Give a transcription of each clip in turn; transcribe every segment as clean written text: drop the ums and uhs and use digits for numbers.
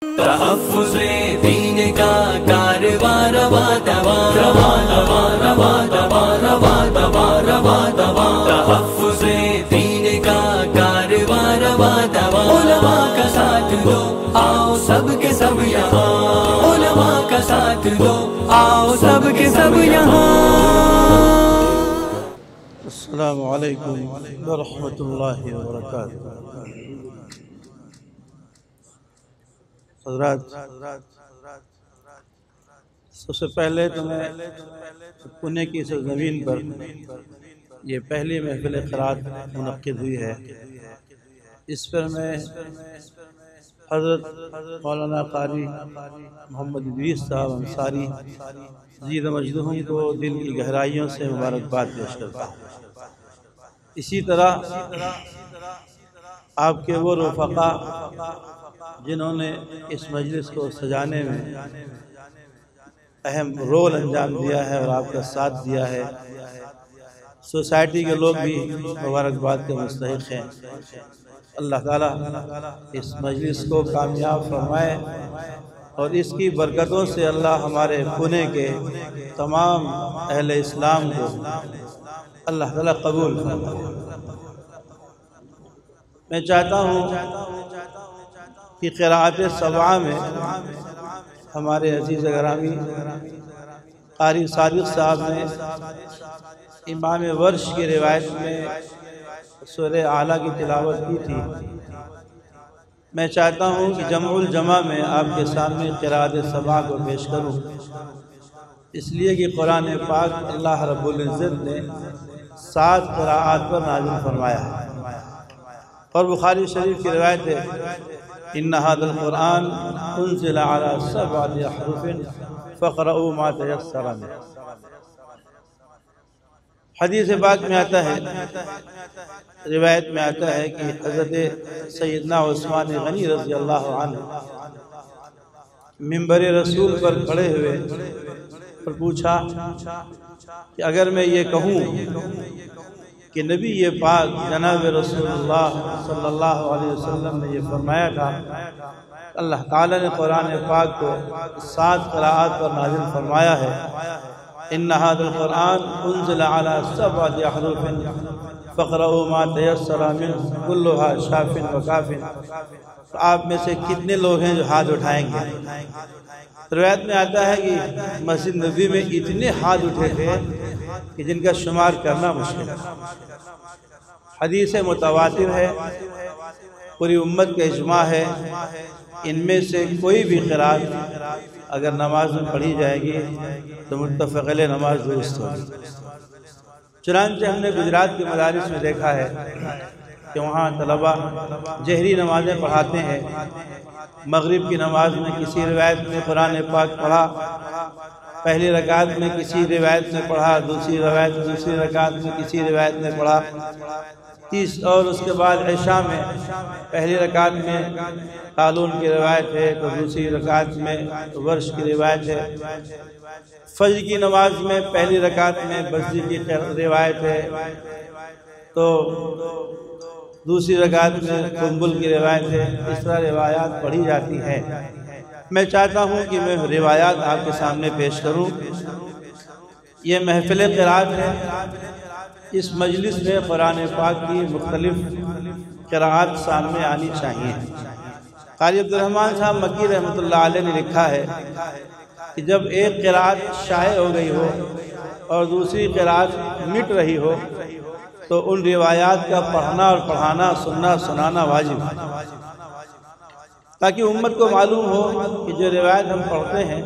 تحفظ دین کا کارواں رواں رواں رواں رواں رواں رواں رواں رواں رواں رواں تحفظ دین کا کارواں رواں رواں علماء کا ساتھ دو آؤ سب کے سب یہاں علماء کا ساتھ دو آؤ سب کے سب یہاں۔ السلام علیکم ورحمۃ اللہ وبرکاتہ۔ حضرات، سب سے پہلے تو میں پونے کی سرزمین پر یہ پہلی محفل قرات منعقد ہوئی ہے، اس پر میں حضرت مولانا قاری محمد ادریس صاحب انصاری زید مجدہم کو دل کی گہرائیوں سے مبارکباد پیش کرتا ہوں۔ اسی طرح آپ کے وہ رفقا جنہوں نے اس مجلس کو سجانے میں اہم رول انجام دیا ہے اور آپ کا ساتھ دیا ہے، سوسائٹی کے لوگ بھی مبارکباد کے مستحق ہیں۔ اللہ تعالیٰ اس مجلس کو کامیاب فرمائے اور اس کی برکتوں سے اللہ ہمارے پونے کے تمام اہل اسلام کو اللہ تعالیٰ قبول فرمائے۔ میں چاہتا ہوں کہ قراءت سبعہ میں ہمارے عزیز گرامی قاری صادق صاحب نے امام ورش کی روایت میں سورہ اعلیٰ کی تلاوت کی تھی۔ میں چاہتا ہوں کہ جمع الجمع میں آپ کے سامنے قراءت سبعہ کو پیش کروں، اس لیے کہ قرآن پاک اللہ رب العزت نے 7 قراءات پر نازل فرمایا ہے، اور بخاری شریف کی روایت ہے ان هذا القرآن انزل على 7 احرف فقرؤوا ما تيسر منه۔ حدیث پاک میں آتا ہے، روایت میں آتا ہے کہ حضرت سیدنا عثمان غنی رضی اللہ عنہ منبر رسول پر کھڑے ہوئے اور پوچھا کہ اگر میں یہ کہوں کہ نبی یہ پاک جناب رسول اللہ صلی اللہ علیہ وسلم نے یہ فرمایا تھا، اللہ تعالیٰ نے قرآن پاک کو 7 قراءات پر نازل فرمایا ہے، ان هذا القرآن انزل على 7 احرف فقرؤوا ما تيسر منه كلها شاف وكاف۔ تو آپ میں سے کتنے لوگ ہیں جو ہاتھ اٹھائیں گے؟ روایت میں آتا ہے کہ مسجد نبی میں اتنے ہاتھ اٹھے تھے کہ جن کا شمار کرنا مشکل ہے۔ حدیث متواتر ہے، پوری امت کا اجماع ہے، ان میں سے کوئی بھی قرات اگر نماز میں پڑھی جائے گی تو متفق علیہ نماز درست ہوگی۔ چنانچہ ہم نے گجرات کے مدارس میں دیکھا ہے کہ وہاں طلبہ جہری نمازیں پڑھاتے ہیں۔ مغرب کی نماز میں کسی روایت میں قرآن پاک پڑھا، پہلی رکعت میں کسی روایت میں پڑھا، دوسری رکعت میں کسی روایت میں پڑھا، اور اس کے بعد عشاء میں پہلی رکعت میں قالون کی روایت ہے تو دوسری رکعت میں ورش کی روایت ہے، فجر کی نماز میں پہلی رکعت میں بزی کی روایت ہے تو دوسری رکعت میں قنبل کی روایت ہے۔ اس طرح روایات پڑھی جاتی ہیں۔ میں چاہتا ہوں کہ میں روایات آپ کے سامنے پیش کروں۔ یہ محفل قرات ہے، اس مجلس میں قرآن پاک کی مختلف قراءات سامنے آنی چاہیے۔ قاری عبدالرحمن صاحب مکی رحمۃ اللہ علیہ نے لکھا ہے کہ جب ایک قراءت شائع ہو گئی ہو اور دوسری قراءت مٹ رہی ہو تو ان روایات کا پڑھنا اور پڑھانا، سننا سنانا واجب ہے، تاکہ امت کو معلوم ہو کہ جو روایت ہم پڑھتے ہیں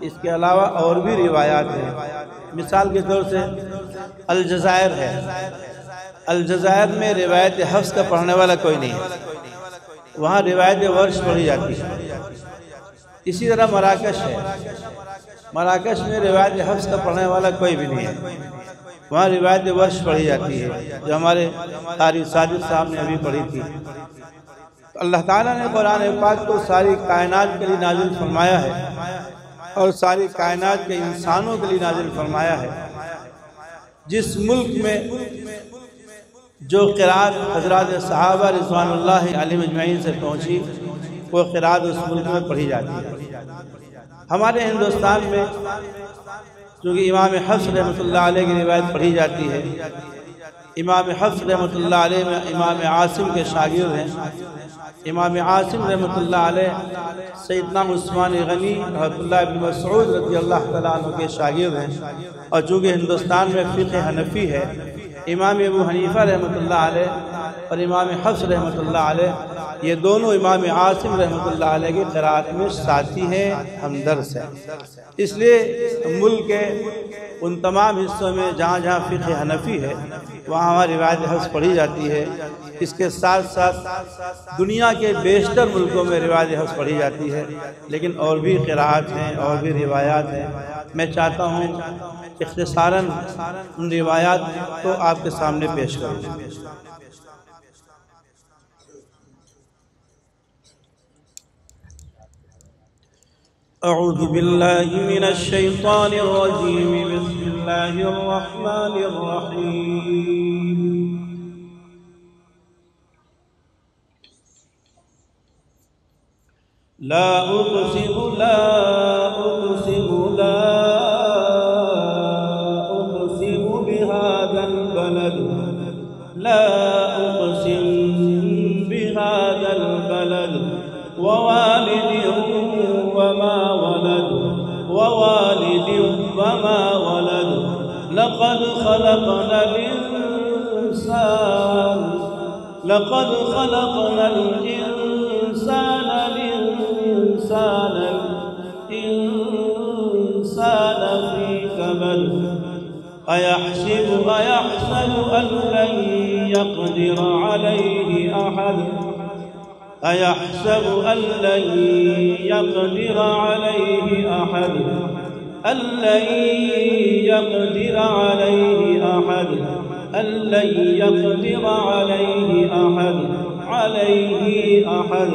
اس کے علاوہ اور بھی روایات ہیں۔ مثال کے طور سے الجزائر ہے، الجزائر میں روایت حفظ کا پڑھنے والا کوئی نہیں ہے، وہاں روایت ورش پڑھی جاتی ہے۔ اسی طرح مراکش ہے، مراکش میں روایت حفظ کا پڑھنے والا کوئی بھی نہیں ہے، وہاں روایت ورش پڑھی جاتی ہے، جو ہمارے قاری صادق صاحب نے ابھی پڑھی تھی۔ اللہ تعالیٰ نے قرآن پاک کو ساری کائنات کے لیے نازل فرمایا ہے اور ساری کائنات کے انسانوں کے لیے نازل فرمایا ہے۔ جس ملک میں جو قرات حضرات صحابہ رضوان اللہ علیہم اجمعین سے پہنچی، वो क़िरात उस मुल्क में पढ़ी जाती है। हमारे हिंदुस्तान में चूँकि इमाम हफ्स रहमतुल्लाह अलैह की रिवायत पढ़ी जाती है, इमाम हफ्स रहमतुल्लाह अलैह में इमाम आसिम के शागिर्द हैं। इमाम आसिम रहमतुल्लाह अलैह सैयदना उस्मान गनी और अब्दुल्लाह इब्न मसऊद रज़ियल्लाहु तआला अन्हु के शागिर्द हैं। और चूँकि हिंदुस्तान में फ़िक़्ह हनफ़ी है, इमाम अबू हनीफ़ा रहमतुल्लाह अलैह और इमाम हफ्स रहमतुल्लाह अलैह ये दोनों इमाम आसिम रहमतुल्लाह अलैह की क़िराअत में साथी हैं, हमदर्स हैं। इसलिए मुल्क के उन तमाम हिस्सों में जहाँ जहाँ फ़िक़्ह हनफ़ी है वहाँ वहाँ रिवायत हफ्स पढ़ी जाती है। इसके साथ साथ दुनिया के बेशतर मुल्कों में रिवायत हफ्स पढ़ी जाती है, लेकिन और भी क़िराअत हैं और भी रिवायात हैं। मैं चाहता हूँ इख्तिसारन उन रिवायात को आपके सामने पेश करूँ। अऊज़ु बिल्लाहि मिनश शैतानिर रजीम, बिस्मिल्लाहिर रहमानिर रहीम। ला उक़सिमु बिहाज़ल बलद, ला उक़सिम बिहाज़ल बलद ववालिदिन वमा वलद, ववालिदिन वमा वलद, लक़द ख़लक़नल इंसान फ़ी कबद, अयहसिबु अन लन यक़दिर अलैहि अहद, अयहसबु अन लन यक़दिर अलैहि अहद, अल्लन यक़दिर अलैहि अहद, अल्लन यक़दिर अलैहि अहद, अलैहि अहद,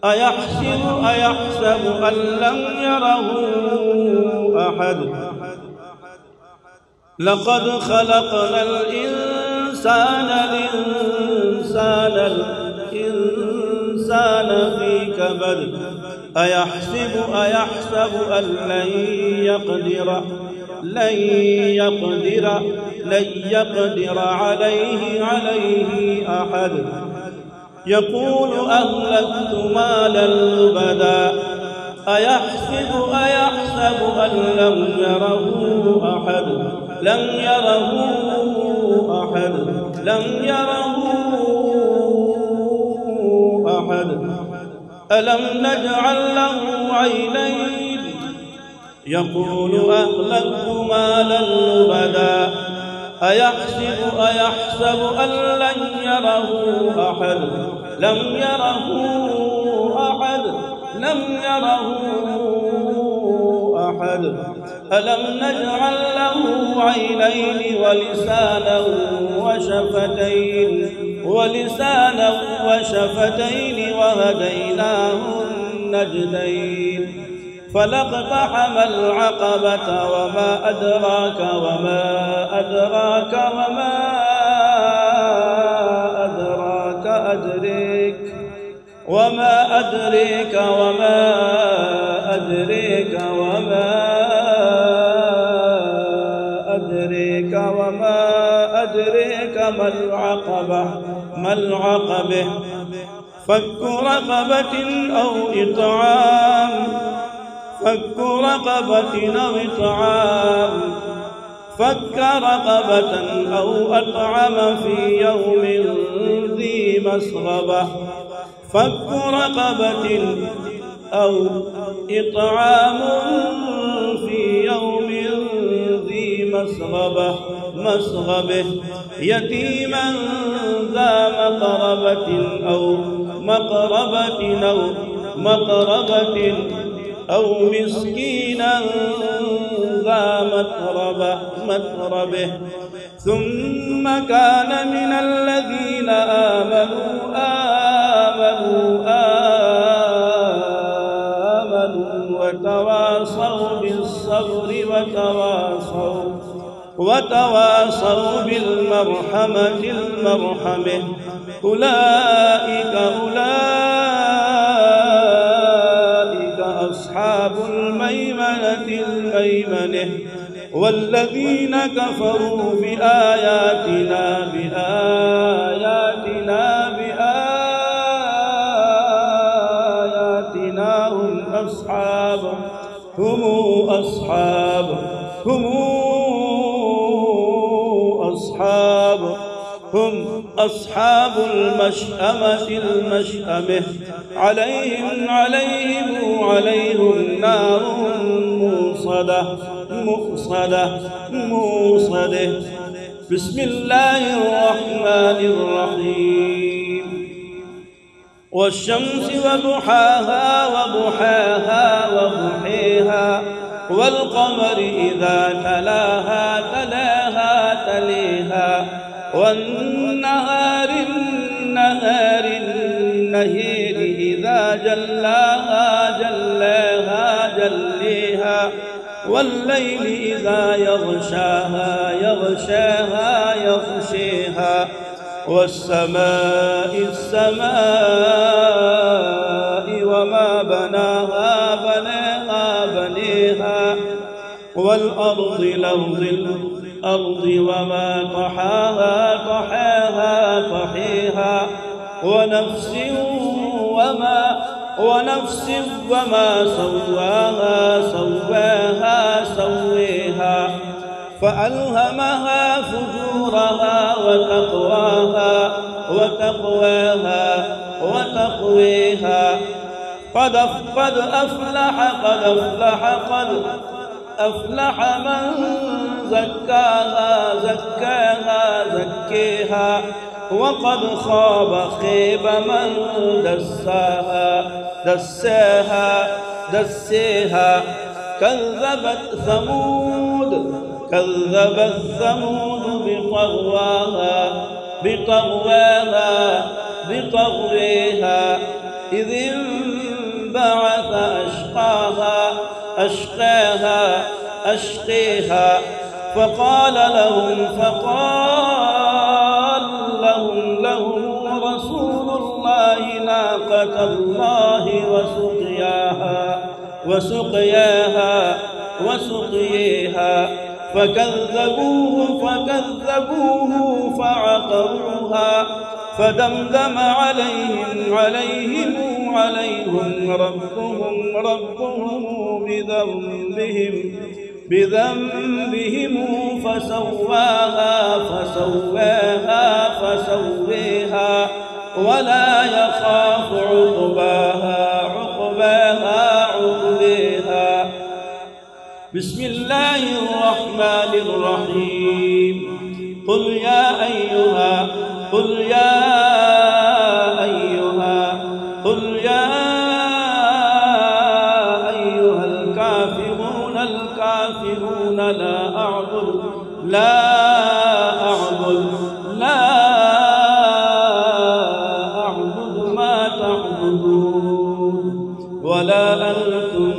अयहसबु अन लं यरहु अहद, लक़द ख़लक़नल इंसान फ़ी कबद, अयहसबु अन लन यक़दिर अलैहि अहद, यक़ूलु अहलक्तु मालन लुबदा, अयहसबु अन लं यरहु अहद, अलम नजअल लहु ऐनैन, यक़ूलु अहलक्तु मालन लुबदा, अयहसबु अन लन यरहु अहद, अलम नजअल लहु ऐनैन वलिसानन वशफतैन वहदैनाहु नजदैन, फलक़तहमल अक़बत वमा अदराक मल अक़बह, फक्कु रक़बतिन औ इत्आम, फक्क रक़बतन औ अत्अम फ़ी यौमिन ज़ी मस्ग़बह, फक्कु रक़बतिन औ इत्आम फ़ी यौमिन ज़ी मस्ग़बह, यतीमन ज़ा मक़रबतिन औ मिस्कीनन ज़ा मत्रबह, ثم كان من الذين آمنوا وتواصوا بالصبر وتواصوا بالمرحمة أولئك أصحاب الميمنة الميمنة والذين كفروا بآياتنا هم أصحاب المشأمة المشأمة عليهم نار موصدة. بسم الله الرحمن الرحيم. والشمس وضحاها وضحيها والقمر إذا تلاها والنهار إذا جلاها جليها والليل إذا يغشاها والسماء وما بنيها والأرض وما طحاها ونفس وما سواها فألهمها فجورها وتقواها قد أفلح من زكاها وقد خاب خيب من دساها كذبت ثمود بطغواها إذ انبعث أشقاها فقال لهم رسول الله ناقة الله وسقياها فكذبوه فعقروها فدمدم عليهم ربهم بذنبهم فسواها ولا يخاف عقباها. بسم الله الرحمن الرحيم. قل يا أيها الكافرون لا أعبد ما تعبدون ولا أنتم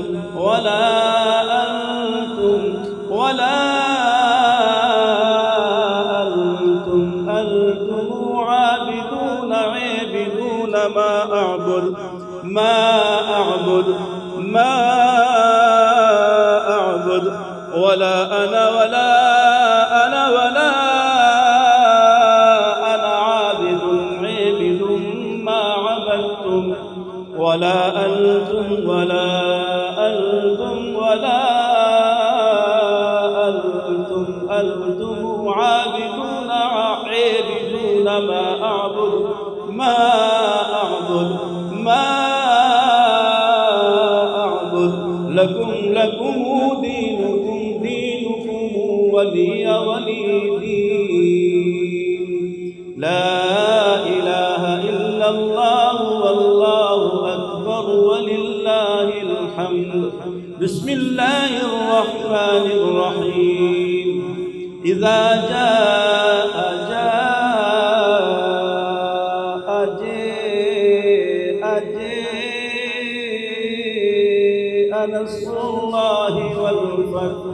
عابدون ما أعبد ولا أنا عابد ما عبدتم ولا أنتم عابدون ما أعبد لكم دينكم ولي دين. لا إله إلا الله والله أكبر ولله الحمد. بسم الله الرحمن الرحيم. إذا جاء نصر الله والفتح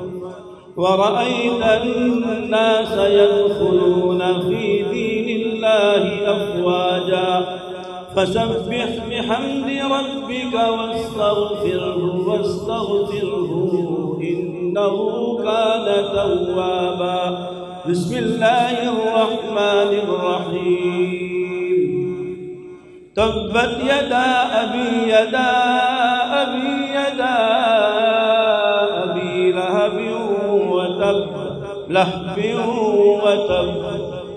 ورأيت الناس يدخلون في دين الله أفواجا فسبح بحمد ربك واستغفره إنه كان توابا. بسم الله الرحمن الرحيم. تبت يدا أبي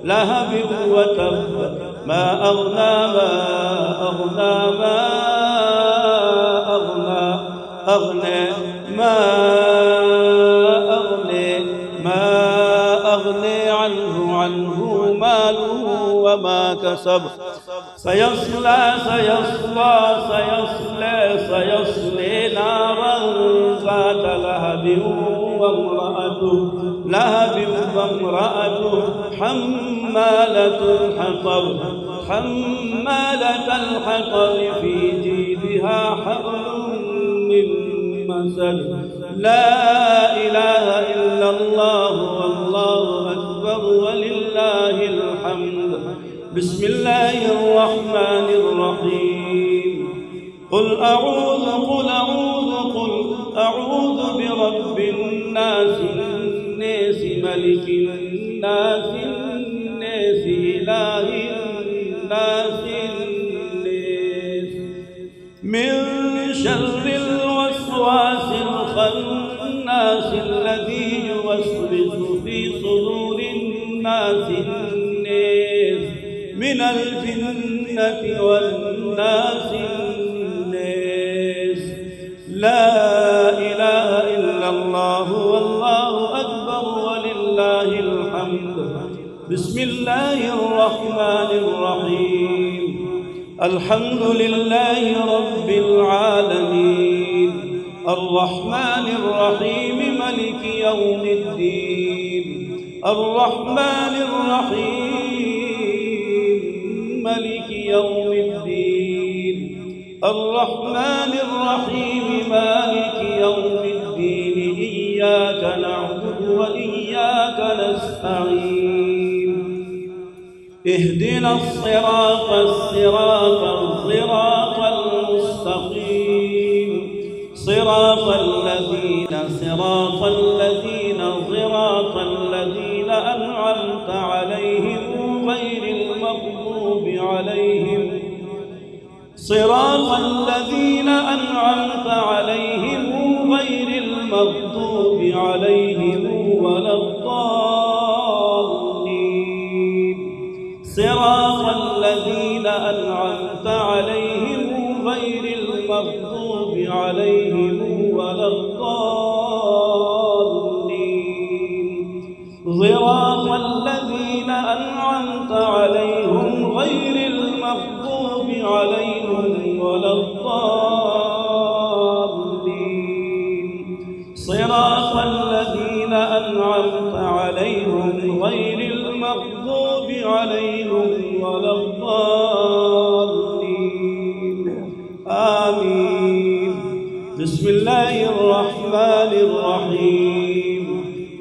لهب وتب ما أغنى عنه ماله وما كسب سيصلى نارا ذات لهب وامرأته حمالة الحطب في جيدها حبل من مسد. لا إله إلا الله والله أكبر ولله الحمد. بسم الله الرحمن الرحيم. قل أعوذ برب الناس ملك الناس إله الناس من شر الوسواس الخناس الذي يوسوس في صدور الناس من الجنة والناس. لا إله إلا الله والله أكبر ولله الحمد. بسم الله الرحمن الرحيم. الحمد لله رب العالمين الرحمن الرحيم ملك يوم الدين. الرحمن الرحيم ملك يوم الدين. الرحمن الرحيم مالك يوم الدين. إياك نعبد وإياك نستعين. اهدنا الصراط المستقيم صراط الذين أنعمت عليهم غير المغضوب عليهم ولا الضالين. صراط الذين أنعمت عليهم غير المغضوب عليهم ولا الضالين. صراط الذين أنعمت عليهم غير المغضوب عليهم ولا الضالين. صراط الذين أنعمت عليهم غير المغضوب عليهم ولا الضالين. آمين. بسم الله الرحمن الرحيم.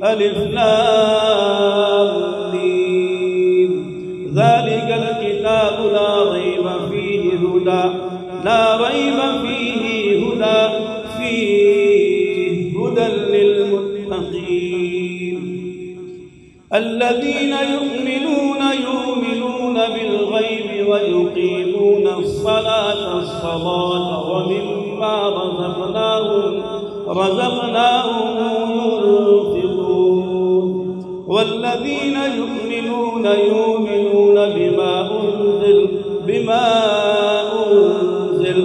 ألف لام ميم. ذلك الكتاب لا ريب فيه هدى للمتقين الذين يؤمنون بالغيب ويقيمون الصلاة ومما رزقناهم ينفقون. والذين يؤمنون بما أنزل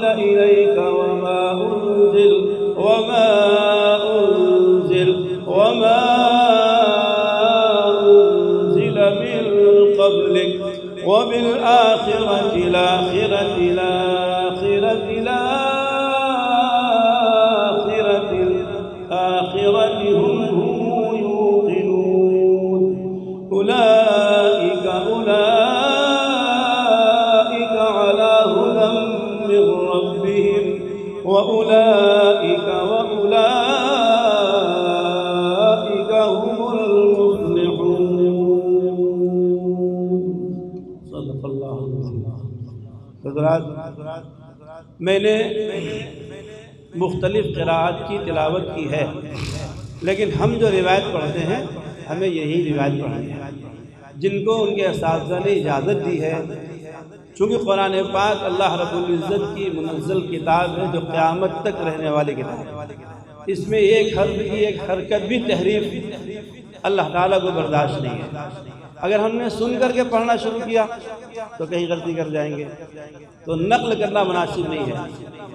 إليك وما أنزل من قبلك وبالآخرة هم يوقنون. أولئك على هدى من ربهم وأولئك هم المفلحون. حضرات، میں نے مختلف قراءت کی تلاوت کی ہے، لیکن ہم جو روایت پڑھتے ہیں ہمیں یہی روایت پڑھنی ہے جن کو ان کے اساتذہ نے اجازت دی ہے، چونکہ قرآن پاک اللہ رب العزت کی منزل کتاب ہے جو قیامت تک رہنے والی کتاب ہے۔ اس میں ایک حرف کی ایک حرکت بھی تحریف اللہ تعالیٰ کو برداشت نہیں ہے۔ اگر ہم نے سن کر کے پڑھنا شروع کیا تو کہیں غلطی کر جائیں گے، تو نقل کرنا مناسب نہیں ہے۔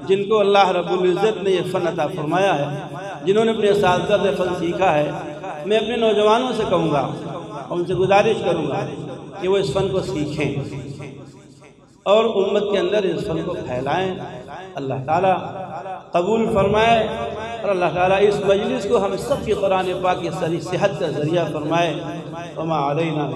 جن کو اللہ رب العزت نے یہ فن عطا فرمایا ہے، جنہوں نے اپنے اساتذہ سے فن سیکھا ہے، میں اپنے نوجوانوں سے کہوں گا، ان سے گزارش کروں گا کہ وہ اس فن کو سیکھیں اور امت کے اندر اس فن کو پھیلائیں۔ اللہ تعالیٰ قبول فرمائے اور اللہ تعالیٰ اس مجلس کو ہم سب کی قرآن پاک کی صحیح صحت کا ذریعہ فرمائے۔ وما علینا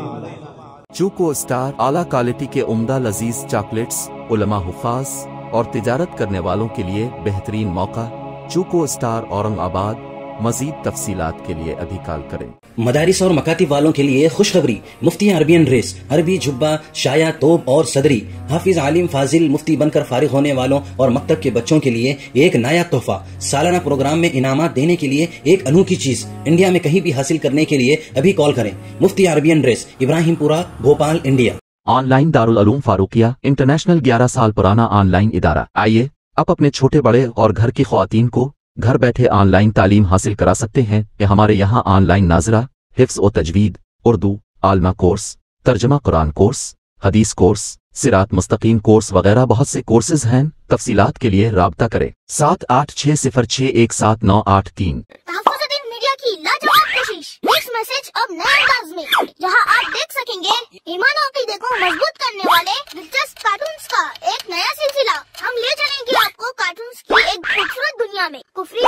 چوکو اسٹار اعلیٰ کوالٹی کے عمدہ لذیذ چاکلیٹس، علماء، حفاظ اور تجارت کرنے والوں کے لیے بہترین موقع۔ چوکو اسٹار اورنگ آباد۔ مزید تفصیلات کے لیے ابھی کال کریں۔ مدارس اور مکاتب والوں کے لیے خوشخبری، مفتی عربین ڈریس، عربی جبہ، شایا، توب اور صدری، حافظ عالم فاضل مفتی بن کر فارغ ہونے والوں اور مکتب کے بچوں کے لیے ایک نیا تحفہ۔ سالانہ پروگرام میں انعامات دینے کے لیے ایک انوکھی چیز انڈیا میں کہیں بھی حاصل کرنے کے لیے ابھی کال کریں۔ مفتی عربین ڈریس، ابراہیم پورہ، بھوپال، انڈیا۔ آن لائن دارالعلوم فاروقیہ انٹرنیشنل 11 سال پرانا آن لائن ادارہ۔ آئیے اب اپنے چھوٹے بڑے اور گھر کی خواتین کو گھر بیٹھے آن لائن تعلیم حاصل کرا سکتے ہیں کہ ہمارے یہاں آن لائن ناظرہ، حفظ و تجوید، اردو، عالمہ کورس، ترجمہ قرآن کورس، حدیث کورس، صراط مستقیم کورس وغیرہ بہت سے کورسز ہیں۔ تفصیلات کے لیے رابطہ کریں 7860617983۔ تحفظ دین میڈیا کی لاجواب کوشش، نیکسٹ میسج اب نئے انداز میں، جہاں آپ دیکھ سکیں گے ایمان و عقیدے کو مضبوط کرنے والے دلچسپ کارٹونز کا ایک نیا سلسلہ۔ ہم لے چلیں گے آپ کو کارٹونز کی ایک خوبصورت دنیا میں۔ کفری